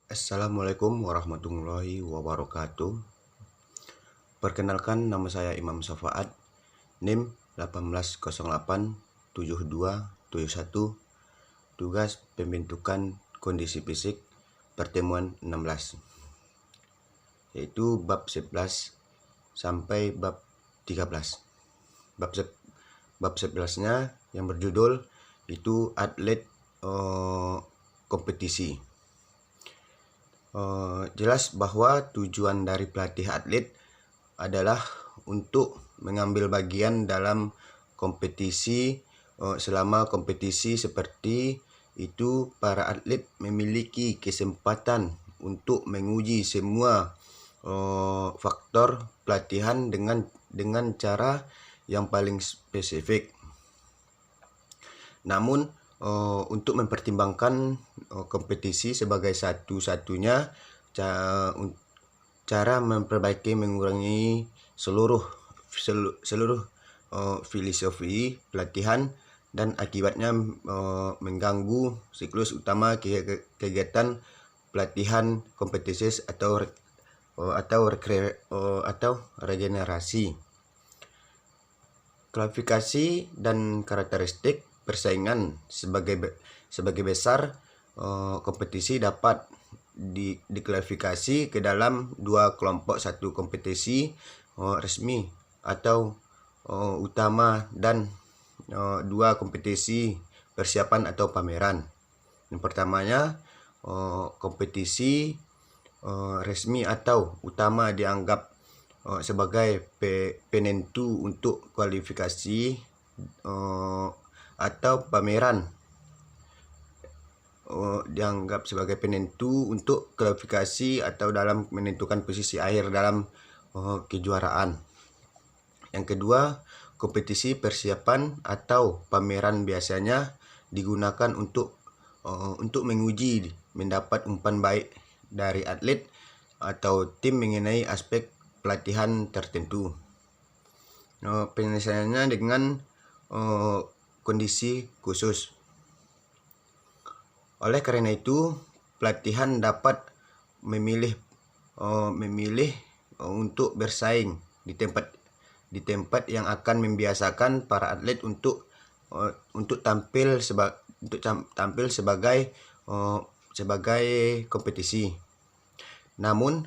Assalamualaikum warahmatullahi wabarakatuh. Perkenalkan, nama saya Imam Safaat, NIM 18087271, tugas pembentukan kondisi fisik pertemuan 16, yaitu bab 11 sampai bab 13. Bab 11-nya yang berjudul itu atlet kompetisi. Jelas bahwa tujuan dari pelatih atlet adalah untuk mengambil bagian dalam kompetisi. Selama kompetisi seperti itu, para atlet memiliki kesempatan untuk menguji semua faktor pelatihan dengan cara yang paling spesifik. Namun untuk mempertimbangkan kompetisi sebagai satu-satunya cara mengurangi seluruh filosofi pelatihan dan akibatnya mengganggu siklus utama kegiatan pelatihan kompetisi atau regenerasi. Klasifikasi dan karakteristik persaingan sebagai besar kompetisi dapat diklasifikasi ke dalam dua kelompok, satu kompetisi resmi atau utama dan dua kompetisi persiapan atau pameran. Yang pertamanya, kompetisi resmi atau utama dianggap sebagai penentu untuk kualifikasi atau pameran dianggap sebagai penentu untuk kualifikasi atau dalam menentukan posisi akhir dalam kejuaraan. Yang kedua, kompetisi persiapan atau pameran biasanya digunakan untuk menguji mendapat umpan baik dari atlet atau tim mengenai aspek pelatihan tertentu. Penyelesaiannya dengan kondisi khusus. Oleh karena itu, pelatihan dapat memilih untuk bersaing di tempat yang akan membiasakan para atlet untuk tampil sebagai kompetisi. Namun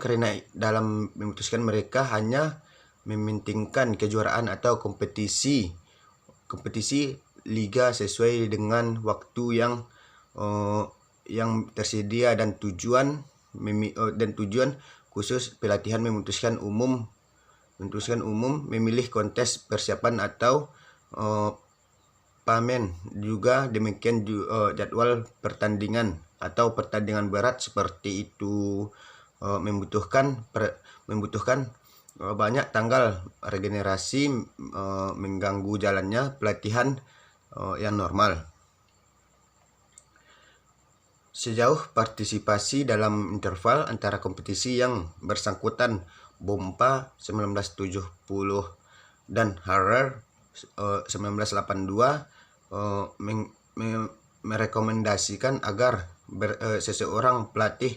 karena dalam memutuskan mereka hanya mementingkan kejuaraan atau kompetisi liga sesuai dengan waktu yang tersedia dan tujuan khusus pelatihan memutuskan umum memilih kontes persiapan atau pamen. Juga demikian jadwal pertandingan atau pertandingan berat seperti itu membutuhkan banyak tanggal regenerasi, mengganggu jalannya pelatihan yang normal. Sejauh partisipasi dalam interval antara kompetisi yang bersangkutan Bompa 1970 dan Harer 1982 merekomendasikan agar seseorang pelatih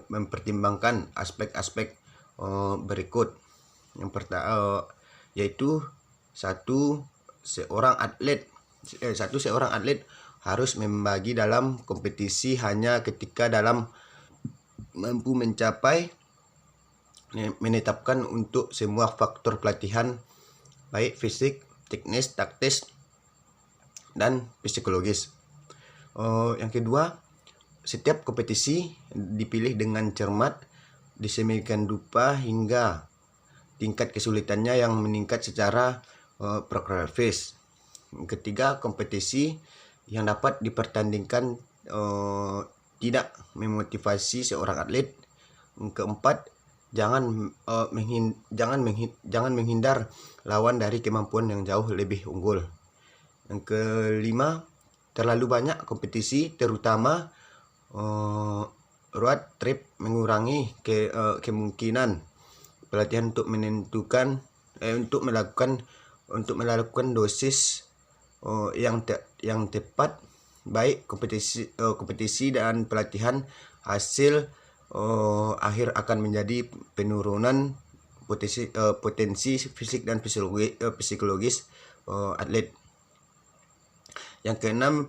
mempertimbangkan aspek-aspek berikut. Yang pertama yaitu seorang atlet harus membagi dalam kompetisi hanya ketika dalam mampu menetapkan untuk semua faktor pelatihan baik fisik, teknis, taktis, dan psikologis. Yang kedua, setiap kompetisi dipilih dengan cermat disemikian rupa hingga tingkat kesulitannya yang meningkat secara progresif. Yang ketiga, kompetisi yang dapat dipertandingkan tidak memotivasi seorang atlet. Yang keempat, jangan menghindar lawan dari kemampuan yang jauh lebih unggul. Yang kelima, terlalu banyak kompetisi terutama road trip mengurangi kemungkinan pelatihan untuk melakukan dosis yang tepat, baik kompetisi dan pelatihan hasil akhir akan menjadi penurunan potensi fisik dan psikologis atlet. Yang keenam,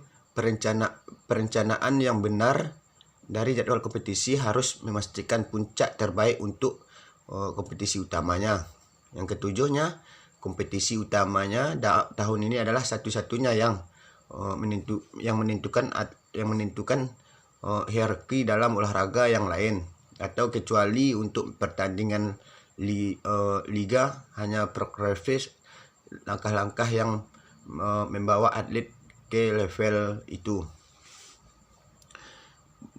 perencanaan yang benar dari jadwal kompetisi harus memastikan puncak terbaik untuk kompetisi utamanya. Yang ketujuhnya, kompetisi utamanya tahun ini adalah satu-satunya yang menentukan hierarki dalam olahraga yang lain, atau kecuali untuk pertandingan liga hanya progresif langkah-langkah yang membawa atlet ke level itu.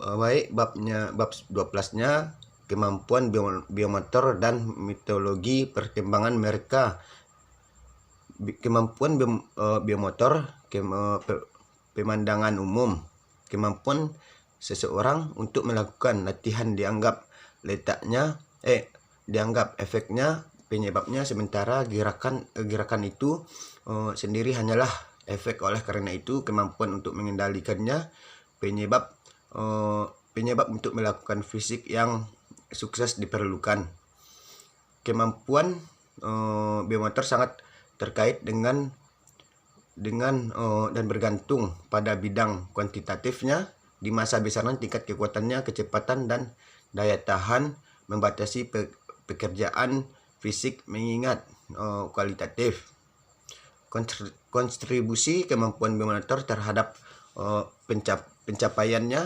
Baik, bab 12-nya kemampuan biomotor dan metodologi perkembangan mereka. Kemampuan biomotor, pemandangan umum. Kemampuan seseorang untuk melakukan latihan dianggap efeknya, penyebabnya, sementara gerakan itu sendiri hanyalah efek. Oleh karena itu, kemampuan untuk mengendalikannya penyebab untuk melakukan fisik yang sukses diperlukan. Kemampuan biomotor sangat terkait dengan dan bergantung pada bidang kuantitatifnya. Di masa besaran, tingkat kekuatannya, kecepatan, dan daya tahan membatasi pekerjaan fisik, mengingat kualitatif. Kontribusi kemampuan biomotor terhadap pencapaiannya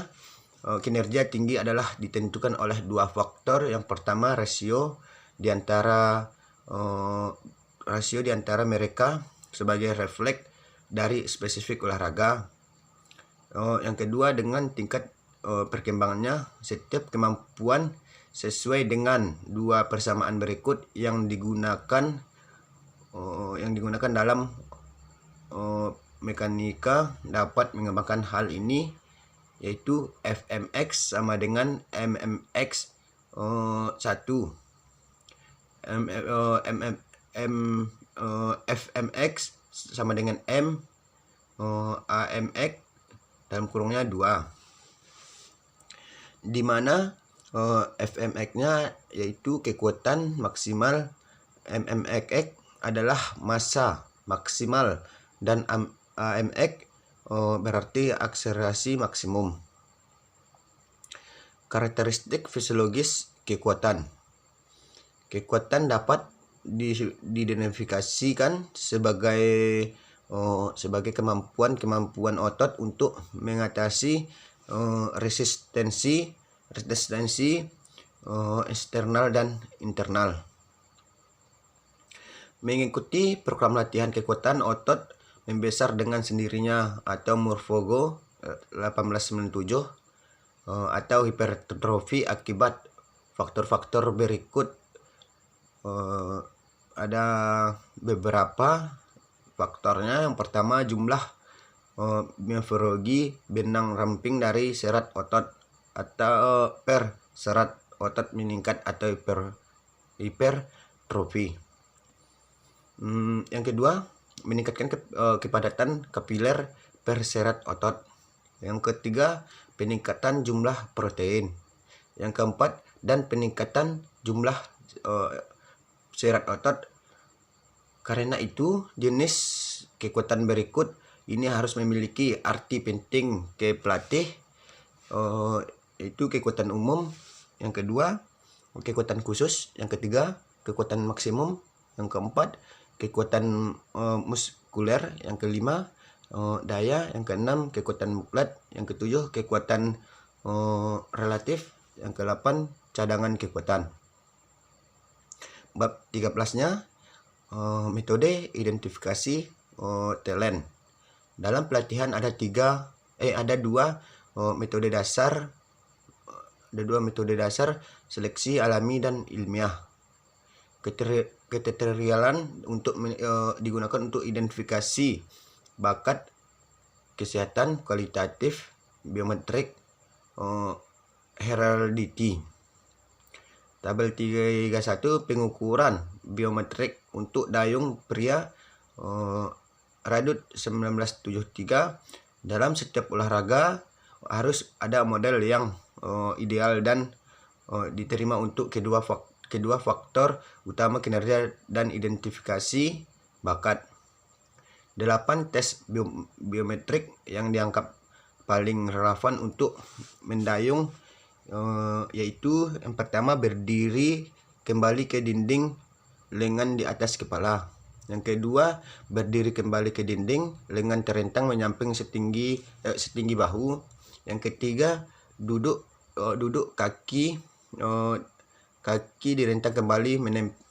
kinerja tinggi adalah ditentukan oleh dua faktor. Yang pertama, rasio di antara mereka sebagai refleks dari spesifik olahraga. Yang kedua, dengan tingkat perkembangannya. Setiap kemampuan sesuai dengan dua persamaan berikut yang digunakan dalam mekanika dapat mengembangkan hal ini, yaitu Fmx sama dengan mmx 1. Fmx sama dengan m amx dalam kurungnya 2, di mana Fmx-nya yaitu kekuatan maksimal, mmx adalah massa maksimal, dan amx berarti akselerasi maksimum. Karakteristik fisiologis kekuatan. Kekuatan dapat diidentifikasikan sebagai kemampuan otot untuk mengatasi resistensi eksternal dan internal. Mengikuti program latihan kekuatan otot membesar dengan sendirinya atau morfogo 1897, atau hipertrofi akibat faktor-faktor berikut. Ada beberapa faktornya. Yang pertama, jumlah morfologi benang ramping dari serat otot atau per serat otot meningkat atau hipertrofi. Yang kedua, meningkatkan kepadatan kapiler per serat otot. Yang ketiga, peningkatan jumlah protein. Yang keempat, dan peningkatan jumlah serat otot. Karena itu, jenis kekuatan berikut ini harus memiliki arti penting ke pelatih, yaitu kekuatan umum. Yang kedua, kekuatan khusus. Yang ketiga, kekuatan maksimum. Yang keempat, kekuatan muskuler. Yang kelima, daya. Yang keenam, kekuatan mutlak. Yang ketujuh, kekuatan relatif. Yang kedelapan, cadangan kekuatan. Bab 13-nya metode identifikasi talent. Dalam pelatihan ada dua metode dasar. Ada dua metode dasar, seleksi alami dan ilmiah. Kriterialan digunakan untuk identifikasi bakat, kesehatan, kualitatif, biometrik, heredity. Tabel 31, pengukuran biometrik untuk dayung pria Radut 1973, dalam setiap olahraga harus ada model yang ideal dan diterima untuk kedua faktor utama kinerja dan identifikasi bakat. 8 tes biometrik yang dianggap paling relevan untuk mendayung, yaitu yang pertama, berdiri kembali ke dinding lengan di atas kepala. Yang kedua, berdiri kembali ke dinding lengan terentang menyamping setinggi bahu. Yang ketiga, duduk kaki direntang kembali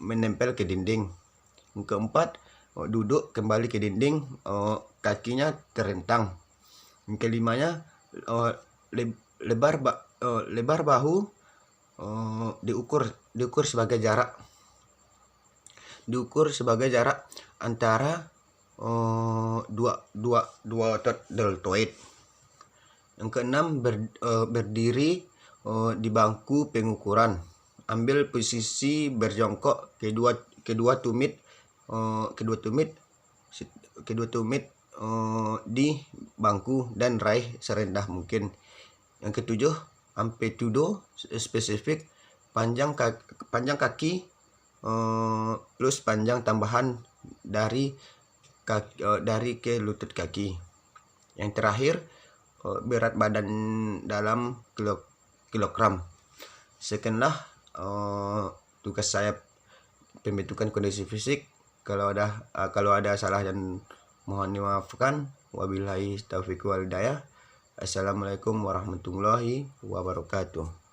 menempel ke dinding. Yang keempat, duduk kembali ke dinding, kakinya terentang. Yang kelimanya, lebar bahu diukur sebagai jarak antara dua otot deltoid. Yang keenam, berdiri di bangku pengukuran. Ambil posisi berjongkok, kedua tumit di bangku dan raih serendah mungkin. Yang ketujuh, amplitudo spesifik, panjang kaki plus panjang tambahan dari ke lutut kaki. Yang terakhir, berat badan dalam kilogram. Sekianlah tugas saya pembentukan kondisi fisik. Kalau ada salah dan mohon dimaafkan. Wabillahi taufiq wal hidayah. Assalamualaikum warahmatullahi wabarakatuh.